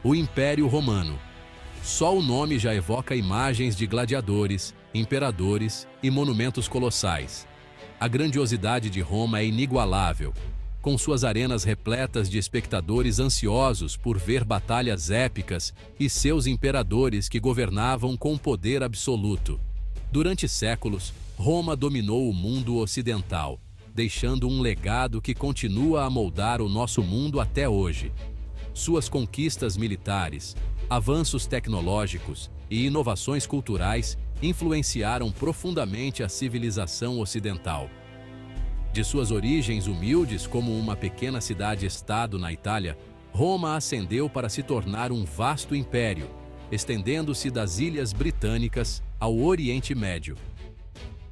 O Império Romano. Só o nome já evoca imagens de gladiadores, imperadores e monumentos colossais. A grandiosidade de Roma é inigualável, com suas arenas repletas de espectadores ansiosos por ver batalhas épicas e seus imperadores que governavam com poder absoluto. Durante séculos, Roma dominou o mundo ocidental, deixando um legado que continua a moldar o nosso mundo até hoje. Suas conquistas militares, avanços tecnológicos e inovações culturais influenciaram profundamente a civilização ocidental. De suas origens humildes como uma pequena cidade-estado na Itália, Roma ascendeu para se tornar um vasto império, estendendo-se das Ilhas Britânicas ao Oriente Médio.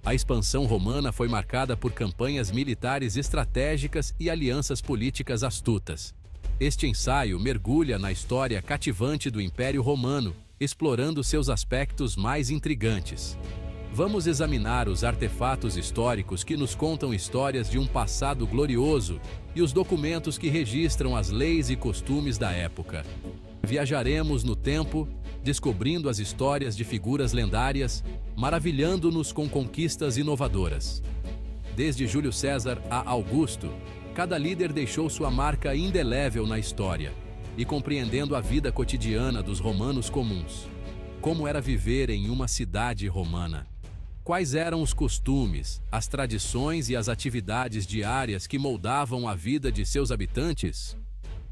A expansão romana foi marcada por campanhas militares estratégicas e alianças políticas astutas. Este ensaio mergulha na história cativante do Império Romano, explorando seus aspectos mais intrigantes. Vamos examinar os artefatos históricos que nos contam histórias de um passado glorioso e os documentos que registram as leis e costumes da época. Viajaremos no tempo, descobrindo as histórias de figuras lendárias, maravilhando-nos com conquistas inovadoras. Desde Júlio César a Augusto, cada líder deixou sua marca indelével na história, e compreendendo a vida cotidiana dos romanos comuns. Como era viver em uma cidade romana? Quais eram os costumes, as tradições e as atividades diárias que moldavam a vida de seus habitantes?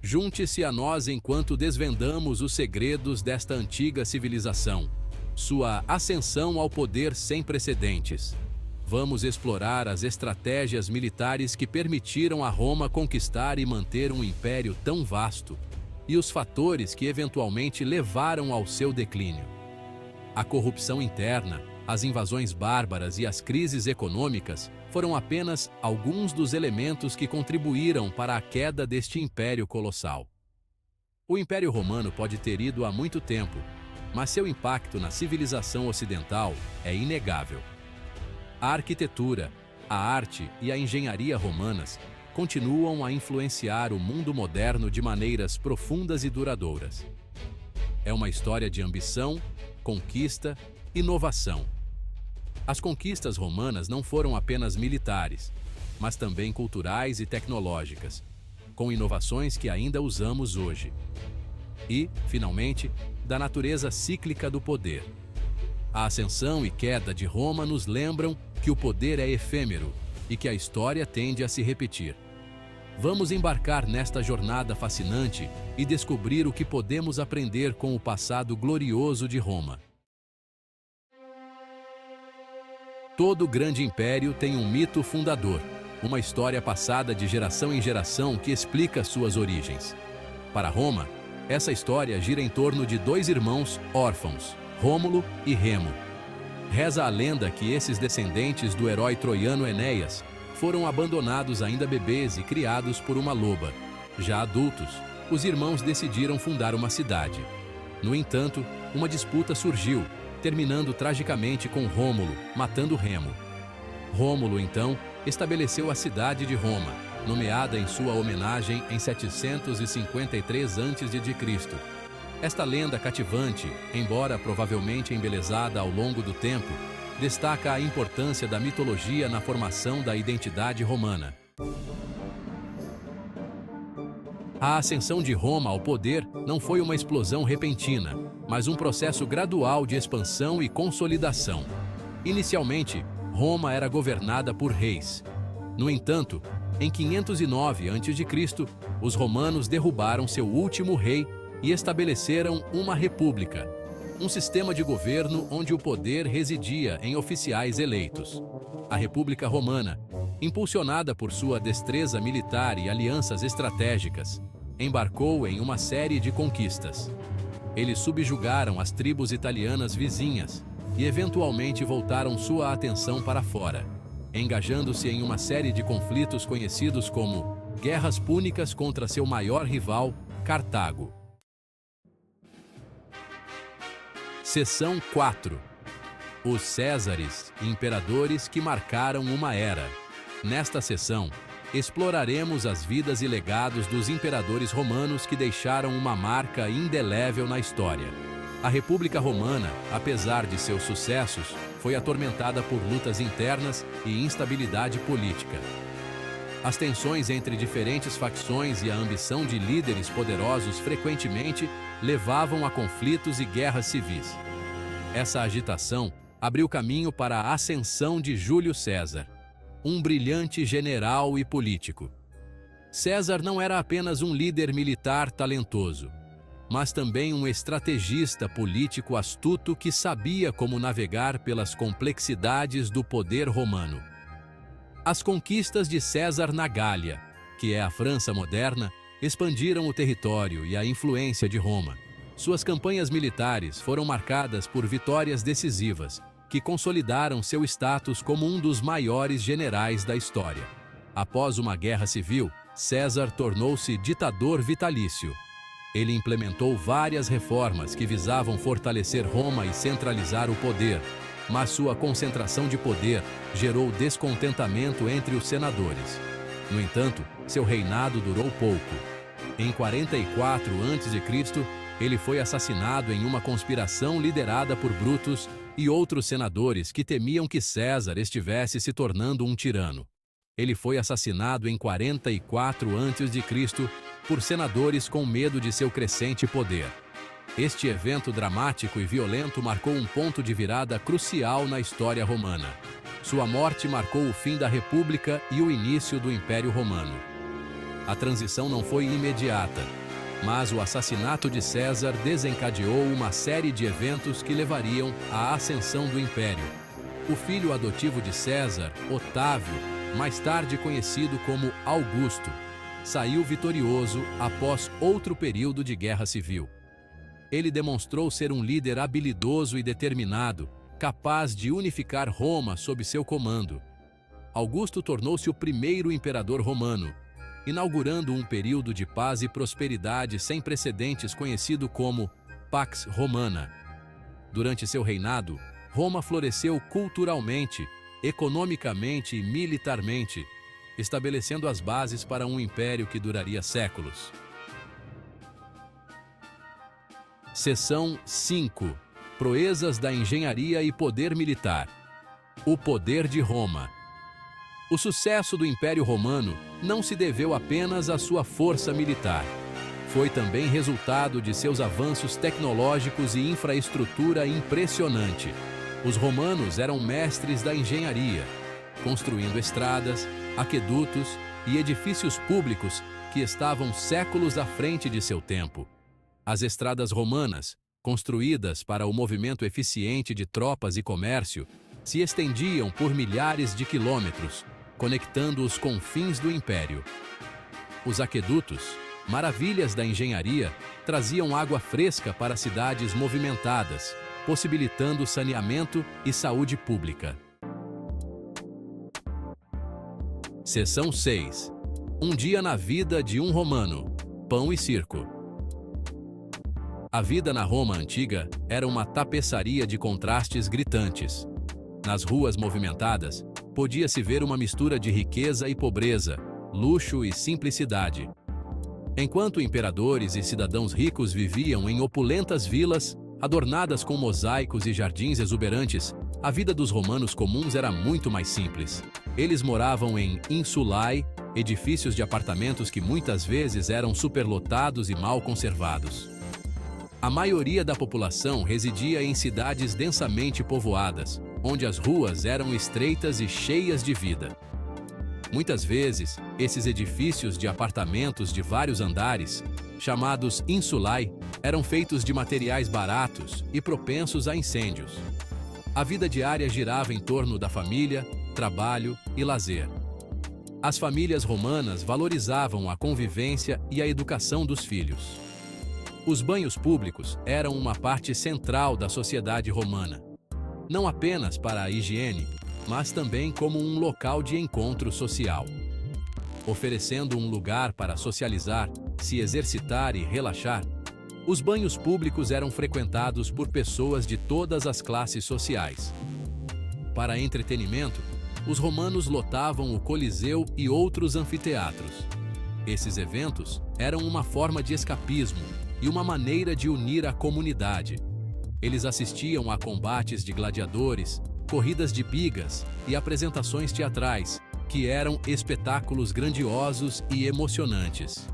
Junte-se a nós enquanto desvendamos os segredos desta antiga civilização, sua ascensão ao poder sem precedentes. Vamos explorar as estratégias militares que permitiram a Roma conquistar e manter um império tão vasto, e os fatores que eventualmente levaram ao seu declínio. A corrupção interna, as invasões bárbaras e as crises econômicas foram apenas alguns dos elementos que contribuíram para a queda deste império colossal. O Império Romano pode ter ido há muito tempo, mas seu impacto na civilização ocidental é inegável. A arquitetura, a arte e a engenharia romanas continuam a influenciar o mundo moderno de maneiras profundas e duradouras. É uma história de ambição, conquista, inovação. As conquistas romanas não foram apenas militares, mas também culturais e tecnológicas, com inovações que ainda usamos hoje. E, finalmente, da natureza cíclica do poder. A ascensão e queda de Roma nos lembram que o poder é efêmero e que a história tende a se repetir. Vamos embarcar nesta jornada fascinante e descobrir o que podemos aprender com o passado glorioso de Roma. Todo grande império tem um mito fundador, uma história passada de geração em geração que explica suas origens. Para Roma, essa história gira em torno de dois irmãos órfãos, Rômulo e Remo. Reza a lenda que esses descendentes do herói troiano Enéas foram abandonados ainda bebês e criados por uma loba. Já adultos, os irmãos decidiram fundar uma cidade. No entanto, uma disputa surgiu, terminando tragicamente com Rômulo, matando Remo. Rômulo, então, estabeleceu a cidade de Roma, nomeada em sua homenagem em 753 a.C. Esta lenda cativante, embora provavelmente embelezada ao longo do tempo, destaca a importância da mitologia na formação da identidade romana. A ascensão de Roma ao poder não foi uma explosão repentina, mas um processo gradual de expansão e consolidação. Inicialmente, Roma era governada por reis. No entanto, em 509 a.C., os romanos derrubaram seu último rei e estabeleceram uma república, um sistema de governo onde o poder residia em oficiais eleitos. A República Romana, impulsionada por sua destreza militar e alianças estratégicas, embarcou em uma série de conquistas. Eles subjugaram as tribos italianas vizinhas e eventualmente voltaram sua atenção para fora, engajando-se em uma série de conflitos conhecidos como Guerras Púnicas contra seu maior rival, Cartago. Seção 4. Os Césares, imperadores que marcaram uma era. Nesta seção, exploraremos as vidas e legados dos imperadores romanos que deixaram uma marca indelével na história. A República Romana, apesar de seus sucessos, foi atormentada por lutas internas e instabilidade política. As tensões entre diferentes facções e a ambição de líderes poderosos frequentemente levavam a conflitos e guerras civis. Essa agitação abriu caminho para a ascensão de Júlio César, um brilhante general e político. César não era apenas um líder militar talentoso, mas também um estrategista político astuto que sabia como navegar pelas complexidades do poder romano. As conquistas de César na Gália, que é a França moderna, expandiram o território e a influência de Roma. Suas campanhas militares foram marcadas por vitórias decisivas, que consolidaram seu status como um dos maiores generais da história. Após uma guerra civil, César tornou-se ditador vitalício. Ele implementou várias reformas que visavam fortalecer Roma e centralizar o poder, mas sua concentração de poder gerou descontentamento entre os senadores. No entanto, seu reinado durou pouco. Em 44 a.C., ele foi assassinado em uma conspiração liderada por Brutus e outros senadores que temiam que César estivesse se tornando um tirano. Ele foi assassinado em 44 a.C. por senadores com medo de seu crescente poder. Este evento dramático e violento marcou um ponto de virada crucial na história romana. Sua morte marcou o fim da República e o início do Império Romano. A transição não foi imediata, mas o assassinato de César desencadeou uma série de eventos que levariam à ascensão do Império. O filho adotivo de César, Otávio, mais tarde conhecido como Augusto, saiu vitorioso após outro período de guerra civil. Ele demonstrou ser um líder habilidoso e determinado, capaz de unificar Roma sob seu comando. Augusto tornou-se o primeiro imperador romano, inaugurando um período de paz e prosperidade sem precedentes conhecido como Pax Romana. Durante seu reinado, Roma floresceu culturalmente, economicamente e militarmente, estabelecendo as bases para um império que duraria séculos. Seção 5. Proezas da engenharia e poder militar. O poder de Roma. O sucesso do Império Romano não se deveu apenas à sua força militar. Foi também resultado de seus avanços tecnológicos e infraestrutura impressionante. Os romanos eram mestres da engenharia, construindo estradas, aquedutos e edifícios públicos que estavam séculos à frente de seu tempo. As estradas romanas, construídas para o movimento eficiente de tropas e comércio, se estendiam por milhares de quilômetros, conectando os confins do império. Os aquedutos, maravilhas da engenharia, traziam água fresca para cidades movimentadas, possibilitando saneamento e saúde pública. Seção 6. Um dia na vida de um romano. Pão e circo. A vida na Roma antiga era uma tapeçaria de contrastes gritantes. Nas ruas movimentadas, podia-se ver uma mistura de riqueza e pobreza, luxo e simplicidade. Enquanto imperadores e cidadãos ricos viviam em opulentas vilas, adornadas com mosaicos e jardins exuberantes, a vida dos romanos comuns era muito mais simples. Eles moravam em insulae, edifícios de apartamentos que muitas vezes eram superlotados e mal conservados. A maioria da população residia em cidades densamente povoadas, onde as ruas eram estreitas e cheias de vida. Muitas vezes, esses edifícios de apartamentos de vários andares, chamados insulae, eram feitos de materiais baratos e propensos a incêndios. A vida diária girava em torno da família, trabalho e lazer. As famílias romanas valorizavam a convivência e a educação dos filhos. Os banhos públicos eram uma parte central da sociedade romana, não apenas para a higiene, mas também como um local de encontro social. Oferecendo um lugar para socializar, se exercitar e relaxar, os banhos públicos eram frequentados por pessoas de todas as classes sociais. Para entretenimento, Os romanos lotavam o Coliseu e outros anfiteatros. Esses eventos eram uma forma de escapismo e uma maneira de unir a comunidade. Eles assistiam a combates de gladiadores, corridas de bigas e apresentações teatrais, que eram espetáculos grandiosos e emocionantes.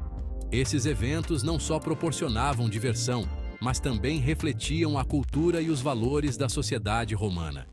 Esses eventos não só proporcionavam diversão, mas também refletiam a cultura e os valores da sociedade romana.